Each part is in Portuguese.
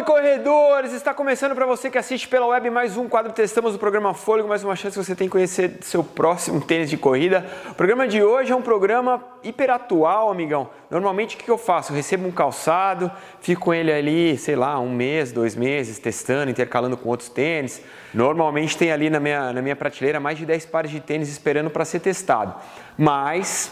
corredores! Está começando para você que assiste pela web mais um quadro Testamos do programa Fôlego, mais uma chance que você tem de conhecer seu próximo tênis de corrida. O programa de hoje é um programa hiper atual, amigão. Normalmente o que eu faço? Eu recebo um calçado, fico com ele ali, sei lá, 1 mês, 2 meses, testando, intercalando com outros tênis. Normalmente tem ali na minha prateleira mais de 10 pares de tênis esperando para ser testado. Mas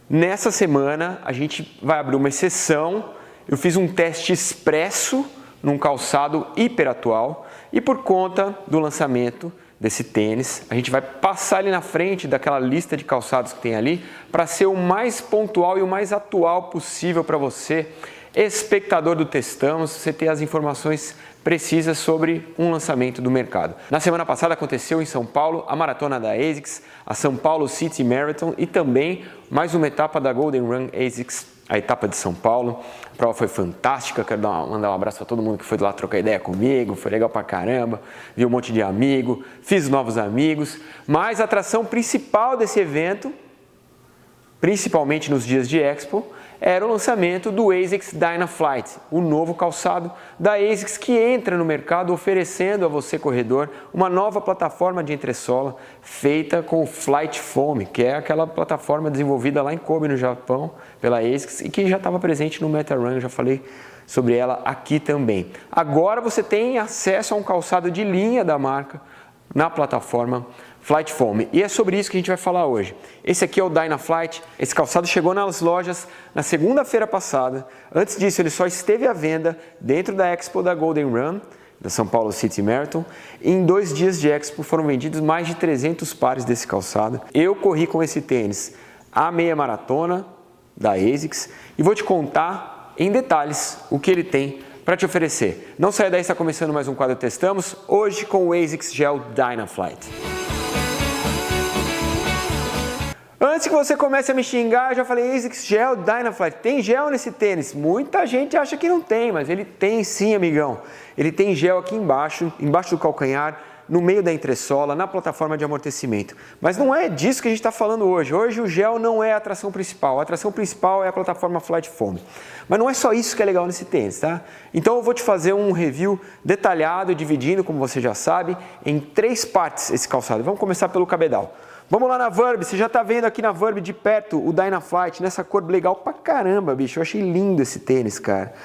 nessa semana a gente vai abrir uma exceção. Eu fiz um teste expresso num calçado hiper atual e por conta do lançamento desse tênis, a gente vai passar ele na frente daquela lista de calçados que tem ali para ser o mais pontual e o mais atual possível para você, espectador do Testamos, você ter as informações precisas sobre um lançamento do mercado. Na semana passada aconteceu em São Paulo a maratona da ASICS, a São Paulo City Marathon e também mais uma etapa da Golden Run ASICS, a etapa de São Paulo. A prova foi fantástica, quero mandar um abraço para todo mundo que foi lá trocar ideia comigo, foi legal pra caramba, vi um monte de amigo, fiz novos amigos, mas a atração principal desse evento, principalmente nos dias de Expo, era o lançamento do ASICS Dynaflight, o novo calçado da ASICS que entra no mercado oferecendo a você, corredor, uma nova plataforma de entressola feita com o Flight Foam, que é aquela plataforma desenvolvida lá em Kobe, no Japão, pela ASICS e que já estava presente no MetaRun, eu já falei sobre ela aqui também. Agora você tem acesso a um calçado de linha da marca na plataforma Flight Foam. E é sobre isso que a gente vai falar hoje. Esse aqui é o Dynaflight. Esse calçado chegou nas lojas na segunda-feira passada. Antes disso, ele só esteve à venda dentro da Expo da Golden Run, da São Paulo City Marathon. Em 2 dias de Expo foram vendidos mais de 300 pares desse calçado. Eu corri com esse tênis a meia maratona da ASICS e vou te contar em detalhes o que ele tem para te oferecer. Não saia daí, está começando mais um quadro Testamos, hoje com o ASICS Gel Dynaflight. Antes que você comece a me xingar, eu já falei ASICS Gel Dynaflight. Tem gel nesse tênis? Muita gente acha que não tem, mas ele tem sim, amigão. Ele tem gel aqui embaixo do calcanhar, no meio da entressola, na plataforma de amortecimento. Mas não é disso que a gente está falando hoje. Hoje o gel não é a atração principal. A atração principal é a plataforma Flight Foam. Mas não é só isso que é legal nesse tênis, tá? Então eu vou te fazer um review detalhado, dividindo, como você já sabe, em 3 partes esse calçado. Vamos começar pelo cabedal. Vamos lá na Vurb, você já está vendo aqui na Vurb de perto o Dynaflight, nessa cor legal pra caramba, bicho. Eu achei lindo esse tênis, cara.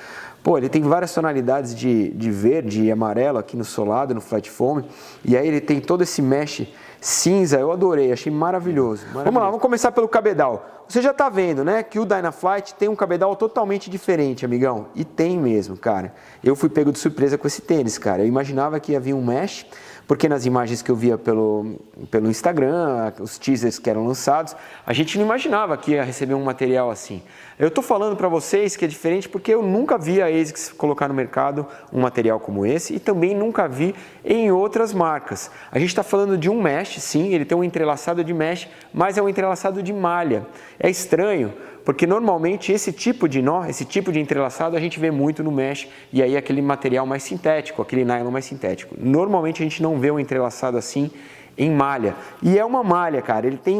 Pô, ele tem várias tonalidades de verde e amarelo aqui no solado, no Flight Foam. E aí ele tem todo esse mesh cinza, eu adorei, achei maravilhoso. Vamos lá, vamos começar pelo cabedal. Você já está vendo, né, que o Dynaflight tem um cabedal totalmente diferente, amigão. E tem mesmo, cara. Eu fui pego de surpresa com esse tênis, cara. Eu imaginava que ia vir um mesh, porque nas imagens que eu via pelo Instagram, os teasers que eram lançados, a gente não imaginava que ia receber um material assim. Eu estou falando para vocês que é diferente porque eu nunca vi a ASICS colocar no mercado um material como esse e também nunca vi em outras marcas. A gente está falando de um mesh, sim, ele tem um entrelaçado de mesh, mas é um entrelaçado de malha. É estranho, porque normalmente esse tipo de nó, esse tipo de entrelaçado a gente vê muito no mesh e aí aquele material mais sintético, aquele nylon mais sintético. Normalmente a gente não vê um entrelaçado assim em malha. E é uma malha, cara, ele tem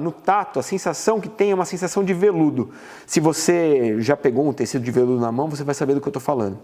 no tato, a sensação que tem é uma sensação de veludo. Se você já pegou um tecido de veludo na mão, você vai saber do que eu estou falando.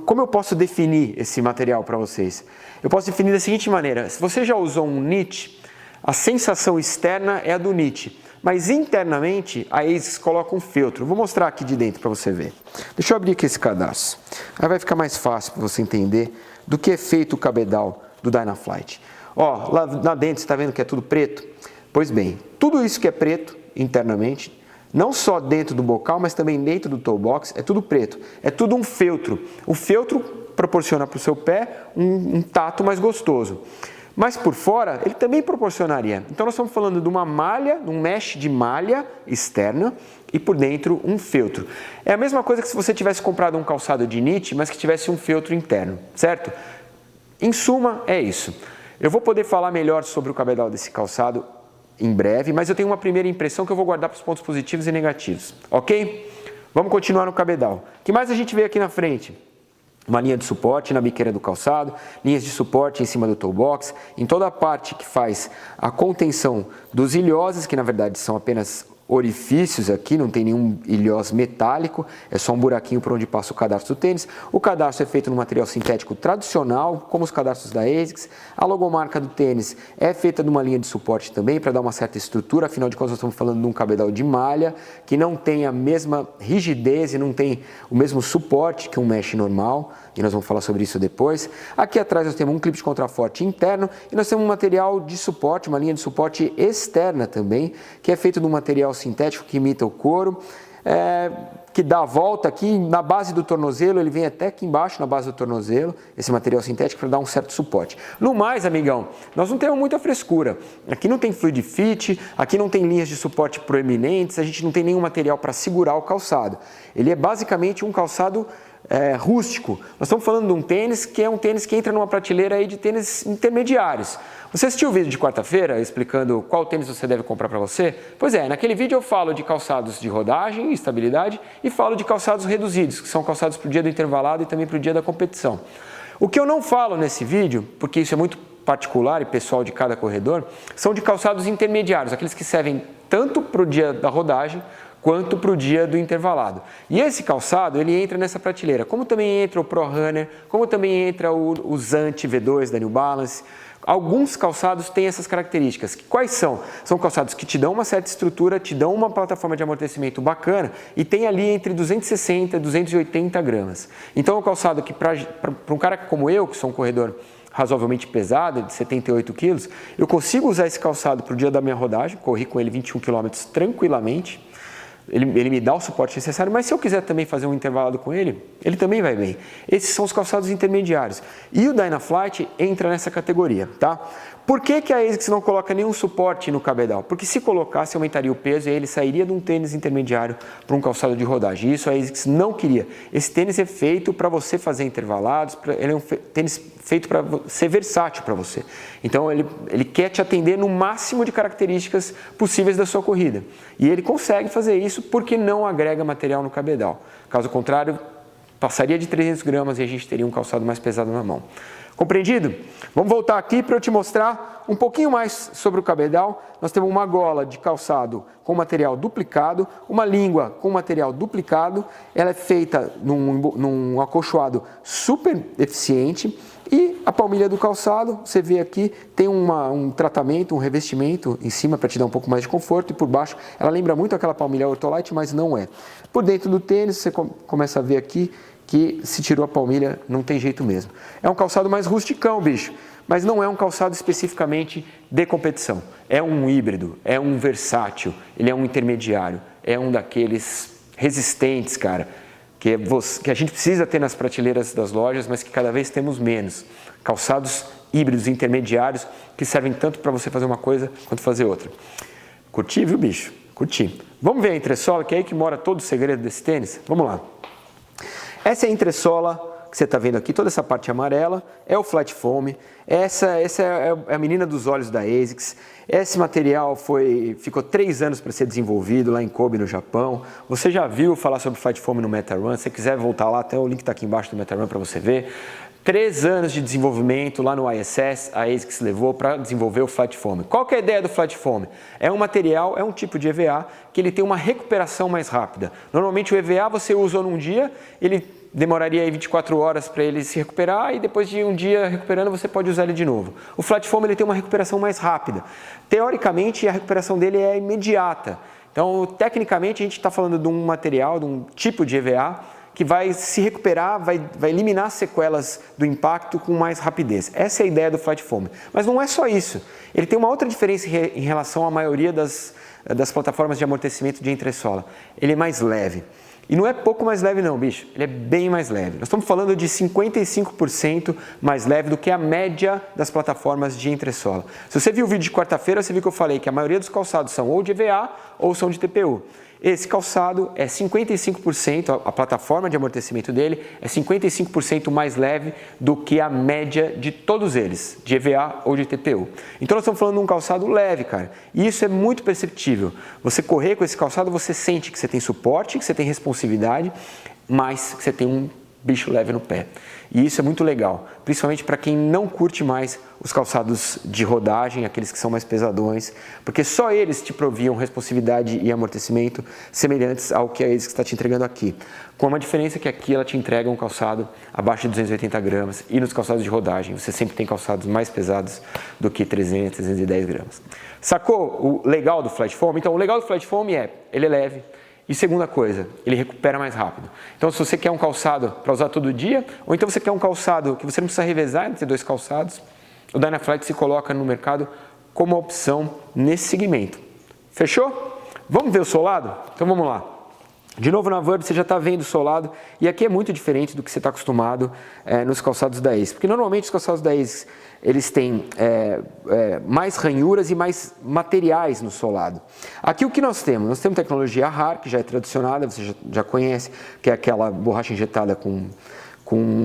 Como eu posso definir esse material para vocês? Eu posso definir da seguinte maneira: se você já usou um knit, a sensação externa é a do knit, mas internamente a ASICS coloca um feltro. Vou mostrar aqui de dentro para você ver. Deixa eu abrir aqui esse cadastro. Aí vai ficar mais fácil para você entender do que é feito o cabedal do Dynaflight. Ó, lá dentro você está vendo que é tudo preto? Pois bem, tudo isso que é preto internamente, não só dentro do bocal, mas também dentro do toe box, é tudo preto. É tudo um feltro. O feltro proporciona para o seu pé um tato mais gostoso. Mas por fora, ele também proporcionaria. Então nós estamos falando de uma malha, de um mesh de malha externa e por dentro um feltro. É a mesma coisa que se você tivesse comprado um calçado de knit, mas que tivesse um feltro interno, certo? Em suma, é isso. Eu vou poder falar melhor sobre o cabedal desse calçado em breve, mas eu tenho uma primeira impressão que eu vou guardar para os pontos positivos e negativos, ok? Vamos continuar no cabedal. O que mais a gente vê aqui na frente? Uma linha de suporte na biqueira do calçado, linhas de suporte em cima do toe box, em toda a parte que faz a contenção dos ilhoses, que na verdade são apenas orifícios aqui, não tem nenhum ilhós metálico, é só um buraquinho por onde passa o cadarço do tênis. O cadarço é feito no material sintético tradicional, como os cadarços da ASICS. A logomarca do tênis é feita de uma linha de suporte também, para dar uma certa estrutura, afinal de contas nós estamos falando de um cabedal de malha, que não tem a mesma rigidez e não tem o mesmo suporte que um mesh normal, e nós vamos falar sobre isso depois. Aqui atrás nós temos um clipe de contraforte interno e nós temos um material de suporte, uma linha de suporte externa também, que é feito de um material sintético que imita o couro, que dá a volta aqui na base do tornozelo, ele vem até aqui embaixo na base do tornozelo, esse material sintético para dar um certo suporte. No mais, amigão, nós não temos muita frescura. Aqui não tem fluid fit, aqui não tem linhas de suporte proeminentes, a gente não tem nenhum material para segurar o calçado. Ele é basicamente um calçado rústico. Nós estamos falando de um tênis que é um tênis que entra numa prateleira aí de tênis intermediários. Você assistiu o vídeo de quarta-feira explicando qual tênis você deve comprar para você? Pois é, naquele vídeo eu falo de calçados de rodagem e estabilidade e falo de calçados reduzidos, que são calçados para o dia do intervalado e também para o dia da competição. O que eu não falo nesse vídeo, porque isso é muito particular e pessoal de cada corredor, são de calçados intermediários, aqueles que servem tanto para o dia da rodagem quanto para o dia do intervalado. E esse calçado, ele entra nessa prateleira, como também entra o Pro Runner, como também entra o Zante V2 da New Balance. Alguns calçados têm essas características. Quais são? São calçados que te dão uma certa estrutura, te dão uma plataforma de amortecimento bacana e tem ali entre 260 e 280 gramas. Então é um calçado que para um cara como eu, que sou um corredor razoavelmente pesado, de 78 quilos, eu consigo usar esse calçado para o dia da minha rodagem, corri com ele 21 km tranquilamente. Ele me dá o suporte necessário, mas se eu quiser também fazer um intervalado com ele, ele também vai bem. Esses são os calçados intermediários. E o Dynaflight entra nessa categoria, tá? Por que a ASICS não coloca nenhum suporte no cabedal? Porque se colocasse, aumentaria o peso e ele sairia de um tênis intermediário para um calçado de rodagem. Isso a ASICS não queria. Esse tênis é feito para você fazer intervalados, ele é um tênis feito para ser versátil para você. Então ele quer te atender no máximo de características possíveis da sua corrida. E ele consegue fazer isso porque não agrega material no cabedal. Caso contrário, passaria de 300 gramas e a gente teria um calçado mais pesado na mão. Compreendido? Vamos voltar aqui para eu te mostrar um pouquinho mais sobre o cabedal. Nós temos uma gola de calçado com material duplicado, uma língua com material duplicado. Ela é feita num acolchoado super eficiente. E a palmilha do calçado, você vê aqui, tem um tratamento, um revestimento em cima para te dar um pouco mais de conforto e por baixo ela lembra muito aquela palmilha Ortholite, mas não é. Por dentro do tênis você começa a ver aqui que se tirou a palmilha não tem jeito mesmo. É um calçado mais rusticão, bicho, mas não é um calçado especificamente de competição. É um híbrido, é um versátil, ele é um intermediário, é um daqueles resistentes, cara, que a gente precisa ter nas prateleiras das lojas, mas que cada vez temos menos. Calçados híbridos intermediários que servem tanto para você fazer uma coisa quanto fazer outra. Curti, viu, bicho? Curti. Vamos ver a entressola, que é aí que mora todo o segredo desse tênis? Vamos lá. Essa é a entressola que você está vendo aqui, toda essa parte amarela, é o Flat Foam. Essa é a menina dos olhos da ASICS. Esse material ficou 3 anos para ser desenvolvido lá em Kobe, no Japão. Você já viu falar sobre Flat Foam no MetaRun? Se você quiser voltar lá, até o link está aqui embaixo do MetaRun para você ver. 3 anos de desenvolvimento lá no ISS, a ASICS levou para desenvolver o Flat Foam. Qual que é a ideia do Flat Foam? É um material, é um tipo de EVA que ele tem uma recuperação mais rápida. Normalmente o EVA você usa num dia, ele demoraria aí 24 horas para ele se recuperar e depois de um dia recuperando você pode usar ele de novo. O Flat Foam ele tem uma recuperação mais rápida. Teoricamente a recuperação dele é imediata. Então tecnicamente a gente está falando de um material, de um tipo de EVA que vai se recuperar, vai eliminar as sequelas do impacto com mais rapidez. Essa é a ideia do Flat Foam. Mas não é só isso. Ele tem uma outra diferença em relação à maioria das plataformas de amortecimento de entressola. Ele é mais leve. E não é pouco mais leve não, bicho. Ele é bem mais leve. Nós estamos falando de 55% mais leve do que a média das plataformas de entressola. Se você viu o vídeo de quarta-feira, você viu que eu falei que a maioria dos calçados são ou de EVA ou são de TPU. Esse calçado é 55%, a plataforma de amortecimento dele é 55% mais leve do que a média de todos eles, de EVA ou de TPU. Então nós estamos falando de um calçado leve, cara, e isso é muito perceptível. Você correr com esse calçado, você sente que você tem suporte, que você tem responsividade, mas que você tem bicho leve no pé. E isso é muito legal, principalmente para quem não curte mais os calçados de rodagem, aqueles que são mais pesadões, porque só eles te proviam responsividade e amortecimento semelhantes ao que a ASICS está te entregando aqui. Com uma diferença que aqui ela te entrega um calçado abaixo de 280 gramas e nos calçados de rodagem você sempre tem calçados mais pesados do que 300, 310 gramas. Sacou o legal do Flat Foam? Então o legal do Flat Foam ele é leve. E segunda coisa, ele recupera mais rápido. Então, se você quer um calçado para usar todo dia, ou então você quer um calçado que você não precisa revezar entre dois calçados, o Dynaflight se coloca no mercado como opção nesse segmento. Fechou? Vamos ver o solado? Então vamos lá. De novo na Verb você já está vendo o solado e aqui é muito diferente do que você está acostumado nos calçados da ASICS. Porque normalmente os calçados da ASICS eles têm mais ranhuras e mais materiais no solado. Aqui o que nós temos? Nós temos tecnologia HAR, que já é tradicionada, você já conhece, que é aquela borracha injetada com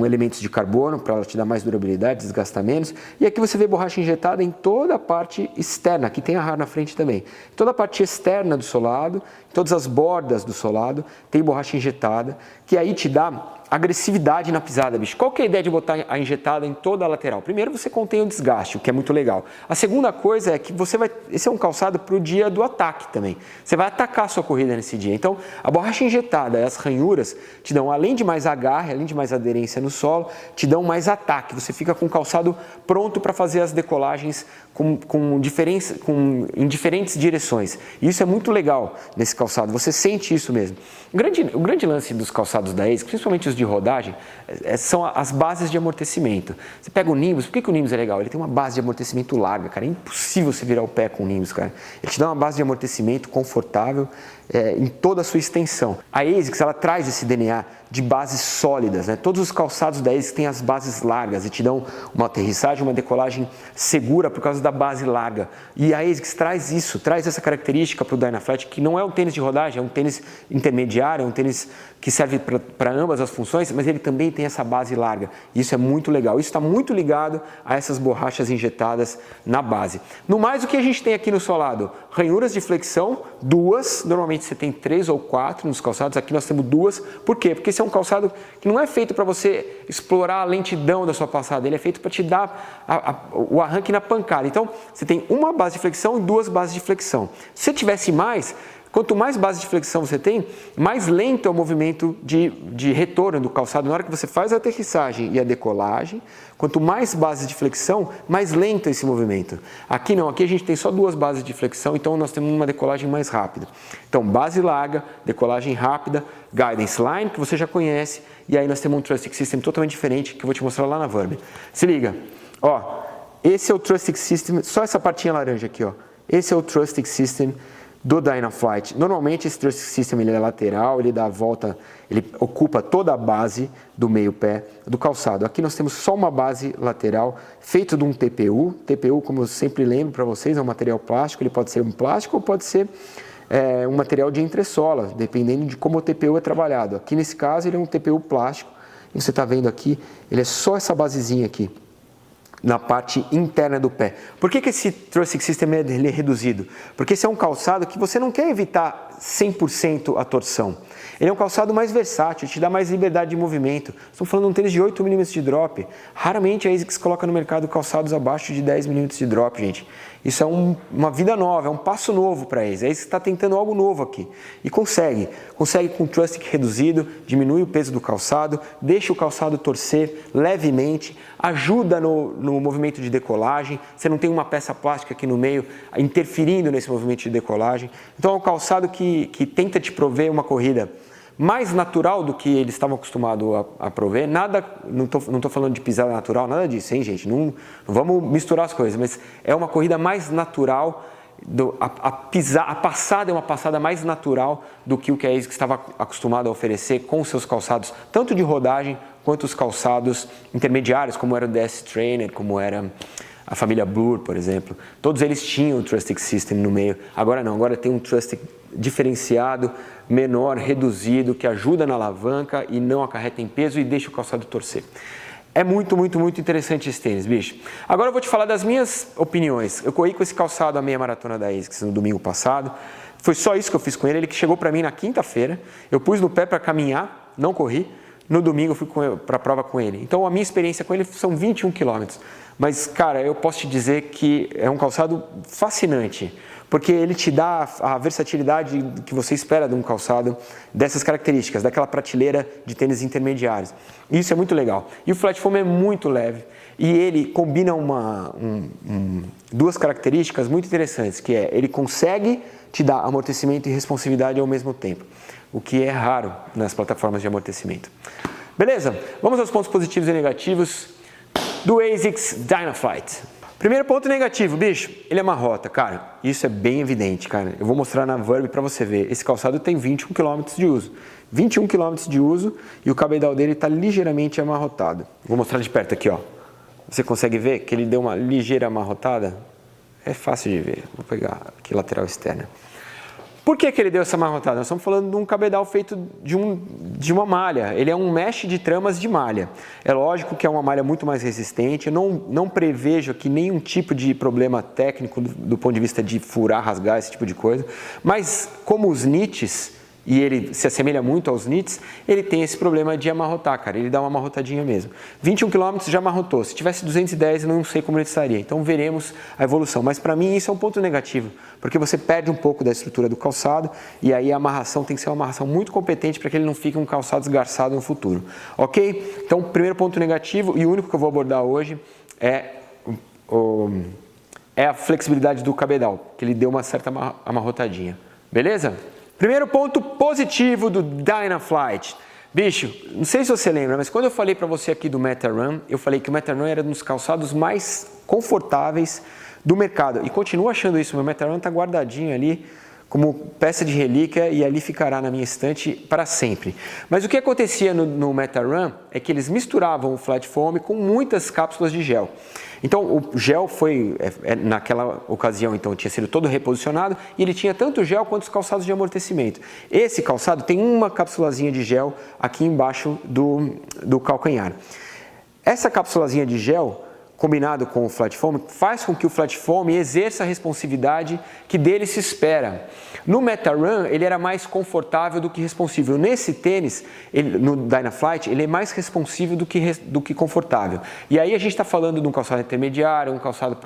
elementos de carbono para ela te dar mais durabilidade, desgastar menos. E aqui você vê borracha injetada em toda a parte externa, aqui tem a HAR na frente também. Toda a parte externa do solado, todas as bordas do solado, tem borracha injetada, que aí te dá agressividade na pisada, bicho. Qual que é a ideia de botar a injetada em toda a lateral? Primeiro, você contém o desgaste, o que é muito legal. A segunda coisa é que esse é um calçado para o dia do ataque também. Você vai atacar a sua corrida nesse dia. Então, a borracha injetada e as ranhuras te dão, além de mais agarre, além de mais aderência no solo, te dão mais ataque. Você fica com o calçado pronto para fazer as decolagens em diferentes direções. E isso é muito legal nesse calçado, você sente isso mesmo. O grande lance dos calçados da ASICS, principalmente os de rodagem, são as bases de amortecimento. Você pega o Nimbus, por que o Nimbus é legal? Ele tem uma base de amortecimento larga, cara. É impossível você virar o pé com o Nimbus, cara. Ele te dá uma base de amortecimento confortável em toda a sua extensão. A ASICS, ela traz esse DNA de bases sólidas, né? Todos os calçados da ASICS têm as bases largas e te dão uma aterrissagem, uma decolagem segura por causa da base larga. E a ASICS traz essa característica para o Dynaflight, que não é um tênis de rodagem, é um tênis intermediário, é um tênis que serve para ambas as funções, mas ele também tem essa base larga. Isso é muito legal. Isso está muito ligado a essas borrachas injetadas na base. No mais, o que a gente tem aqui no solado? Ranhuras de flexão, duas. Normalmente você tem 3 ou 4 nos calçados. Aqui nós temos 2. Por quê? Porque esse é um calçado que não é feito para você explorar a lentidão da sua passada. Ele é feito para te dar o arranque na pancada. Então, você tem uma base de flexão e 2 bases de flexão. Se você tivesse mais, quanto mais base de flexão você tem, mais lento é o movimento de retorno do calçado. Na hora que você faz a aterrissagem e a decolagem, quanto mais base de flexão, mais lento é esse movimento. Aqui não, aqui a gente tem só 2 bases de flexão, então nós temos uma decolagem mais rápida. Então, base larga, decolagem rápida, guidance line, que você já conhece, e aí nós temos um Trustic System totalmente diferente, que eu vou te mostrar lá na Verb. Se liga, ó, esse é o Trustic System, só essa partinha laranja aqui, ó. Esse é o Trustic System do Dynaflight. Normalmente esse Trustic System ele é lateral, ele dá a volta, ele ocupa toda a base do meio pé do calçado. Aqui nós temos só uma base lateral feito de um TPU. TPU, como eu sempre lembro para vocês, é um material plástico, ele pode ser um plástico ou pode ser um material de entressola, dependendo de como o TPU é trabalhado. Aqui nesse caso ele é um TPU plástico, e você está vendo aqui, ele é só essa basezinha aqui, na parte interna do pé. Por que esse Trustic System ele é reduzido? Porque esse é um calçado que você não quer evitar 100% a torção. Ele é um calçado mais versátil, te dá mais liberdade de movimento. Estamos falando de um tênis de 8 mm de drop. Raramente a ASICS coloca no mercado calçados abaixo de 10 mm de drop, gente. Isso é uma vida nova, é um passo novo para a ASICS. A ASICS está tentando algo novo aqui. E consegue com o Trustic reduzido, diminui o peso do calçado, deixa o calçado torcer levemente, ajuda no movimento de decolagem. Você não tem uma peça plástica aqui no meio interferindo nesse movimento de decolagem. Então é um calçado que tenta te prover uma corrida mais natural do que eles estavam acostumados a prover. Nada, não tô falando de pisada natural, nada disso, hein, gente? Não vamos misturar as coisas, mas é uma corrida mais natural. A passada é uma passada mais natural do que o que a ASICS estava acostumado a oferecer com seus calçados, tanto de rodagem quanto os calçados intermediários, como era o DS Trainer, como era a família Blur, por exemplo. Todos eles tinham o Trustic System no meio. Agora não, agora tem um Trustic diferenciado, menor, reduzido, que ajuda na alavanca e não acarreta em peso e deixa o calçado torcer. É muito, muito, muito interessante esse tênis, bicho. Agora eu vou te falar das minhas opiniões. Eu corri com esse calçado a meia maratona da ASICS no domingo passado. Foi só isso que eu fiz com ele. Ele que chegou para mim na quinta-feira. Eu pus no pé para caminhar, não corri. No domingo eu fui para a prova com ele. Então a minha experiência com ele são 21 km. Mas, cara, eu posso te dizer que é um calçado fascinante, porque ele te dá a versatilidade que você espera de um calçado dessas características, daquela prateleira de tênis intermediários. Isso é muito legal. E o Flat Foam é muito leve e ele combina duas características muito interessantes, que é ele consegue te dar amortecimento e responsividade ao mesmo tempo, o que é raro nas plataformas de amortecimento. Beleza? Vamos aos pontos positivos e negativos do ASICS Dynaflight. Primeiro ponto negativo, bicho, ele amarrota, cara, isso é bem evidente, cara. Eu vou mostrar na Verb para você ver. Esse calçado tem 21 km de uso. 21 km de uso e o cabedal dele está ligeiramente amarrotado. Vou mostrar de perto aqui, ó. Você consegue ver que ele deu uma ligeira amarrotada? É fácil de ver. Vou pegar aqui lateral externa. Por que ele deu essa amarrotada? Nós estamos falando de um cabedal feito de uma malha. Ele é um mesh de tramas de malha. É lógico que é uma malha muito mais resistente. Eu não prevejo aqui nenhum tipo de problema técnico do ponto de vista de furar, rasgar, esse tipo de coisa. Mas como os knits, e ele se assemelha muito aos knits, ele tem esse problema de amarrotar, cara. Ele dá uma amarrotadinha mesmo. 21 km já amarrotou. Se tivesse 210, eu não sei como ele estaria. Então veremos a evolução. Mas para mim isso é um ponto negativo, porque você perde um pouco da estrutura do calçado e aí a amarração tem que ser uma amarração muito competente para que ele não fique um calçado esgarçado no futuro. Ok? Então, primeiro ponto negativo e o único que eu vou abordar hoje é a flexibilidade do cabedal, que ele deu uma certa amarrotadinha. Beleza? Primeiro ponto positivo do Dynaflight. Bicho, não sei se você lembra, mas quando eu falei para você aqui do Metarun, eu falei que o Metarun era um dos calçados mais confortáveis do mercado. E continuo achando isso, meu Metarun está guardadinho ali como peça de relíquia e ali ficará na minha estante para sempre. Mas o que acontecia no Metarun é que eles misturavam o Flat Foam com muitas cápsulas de gel. Então o gel foi, naquela ocasião, então tinha sido todo reposicionado e ele tinha tanto gel quanto os calçados de amortecimento. Esse calçado tem uma cápsulazinha de gel aqui embaixo do calcanhar. Essa cápsulazinha de gel, combinado com o Flat Foam, faz com que o Flat Foam exerça a responsividade que dele se espera. No Metarun, ele era mais confortável do que responsível. Nesse tênis, no Dynaflight, ele é mais responsível do que confortável. E aí a gente está falando de um calçado intermediário, um calçado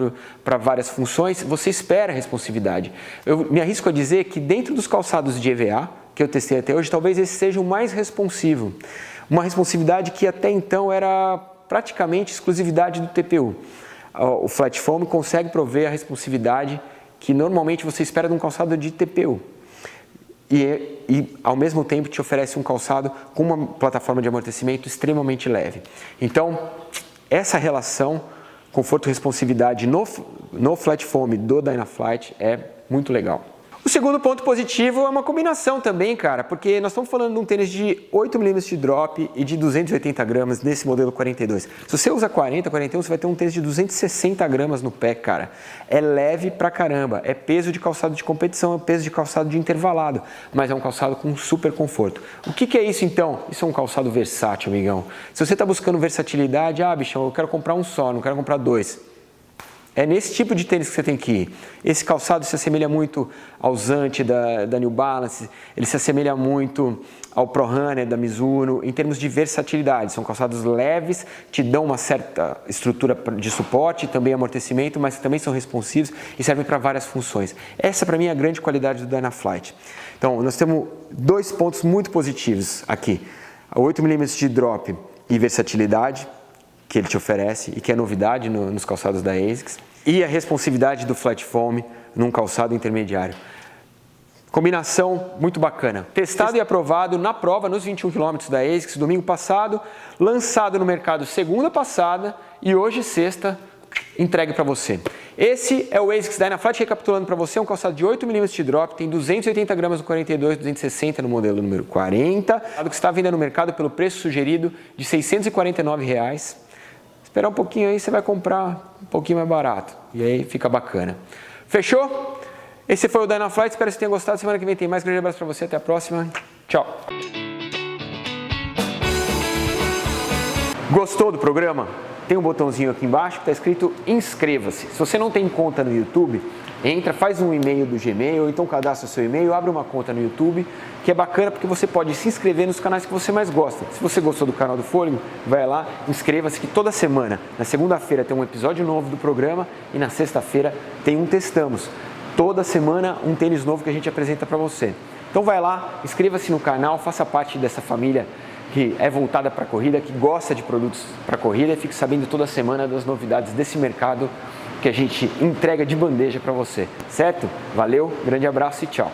para várias funções, você espera a responsividade. Eu me arrisco a dizer que dentro dos calçados de EVA, que eu testei até hoje, talvez esse seja o mais responsivo. Uma responsividade que até então era praticamente exclusividade do TPU. O Flat Foam consegue prover a responsividade que normalmente você espera de um calçado de TPU. E ao mesmo tempo te oferece um calçado com uma plataforma de amortecimento extremamente leve. Então, essa relação conforto-responsividade no Flat Foam do Dynaflight é muito legal. O segundo ponto positivo é uma combinação também, cara, porque nós estamos falando de um tênis de 8 mm de drop e de 280 gramas nesse modelo 42. Se você usa 40, 41, você vai ter um tênis de 260 gramas no pé, cara. É leve pra caramba, é peso de calçado de competição, é peso de calçado de intervalado, mas é um calçado com super conforto. O que é isso então? Isso é um calçado versátil, amigão. Se você está buscando versatilidade, bichão, eu quero comprar um só, não quero comprar dois. É nesse tipo de tênis que você tem que ir. Esse calçado se assemelha muito ao Zante da New Balance, ele se assemelha muito ao Pro Runner da Mizuno, em termos de versatilidade. São calçados leves, te dão uma certa estrutura de suporte, também amortecimento, mas também são responsivos e servem para várias funções. Essa, para mim, é a grande qualidade do Dynaflight. Então, nós temos dois pontos muito positivos aqui. 8 mm de drop e versatilidade, que ele te oferece e que é novidade nos calçados da ASICS, e a responsividade do Flat Foam num calçado intermediário. Combinação muito bacana. Testado e aprovado na prova nos 21 km da ASICS domingo passado, lançado no mercado segunda passada e hoje sexta entregue para você. Esse é o ASICS Dynaflight, recapitulando para você, é um calçado de 8 mm de drop, tem 280 gramas no 42, 260 no modelo número 40, que está vendendo no mercado pelo preço sugerido de R$ 649. Esperar um pouquinho aí, você vai comprar um pouquinho mais barato. E aí fica bacana. Fechou? Esse foi o Dynaflight, espero que você tenha gostado. Semana que vem tem mais. Grande abraço para você, até a próxima. Tchau. Gostou do programa? tem um botãozinho aqui embaixo que está escrito inscreva-se. Se você não tem conta no YouTube, entra, faz um e-mail do Gmail, ou então cadastra o seu e-mail, abre uma conta no YouTube, que é bacana porque você pode se inscrever nos canais que você mais gosta. Se você gostou do canal do Fôlego, vai lá, inscreva-se, que toda semana, na segunda-feira tem um episódio novo do programa e na sexta-feira tem um Testamos. Toda semana um tênis novo que a gente apresenta para você. Então vai lá, inscreva-se no canal, faça parte dessa família que é voltada para a corrida, que gosta de produtos para corrida e fique sabendo toda semana das novidades desse mercado que a gente entrega de bandeja para você, certo? Valeu, grande abraço e tchau!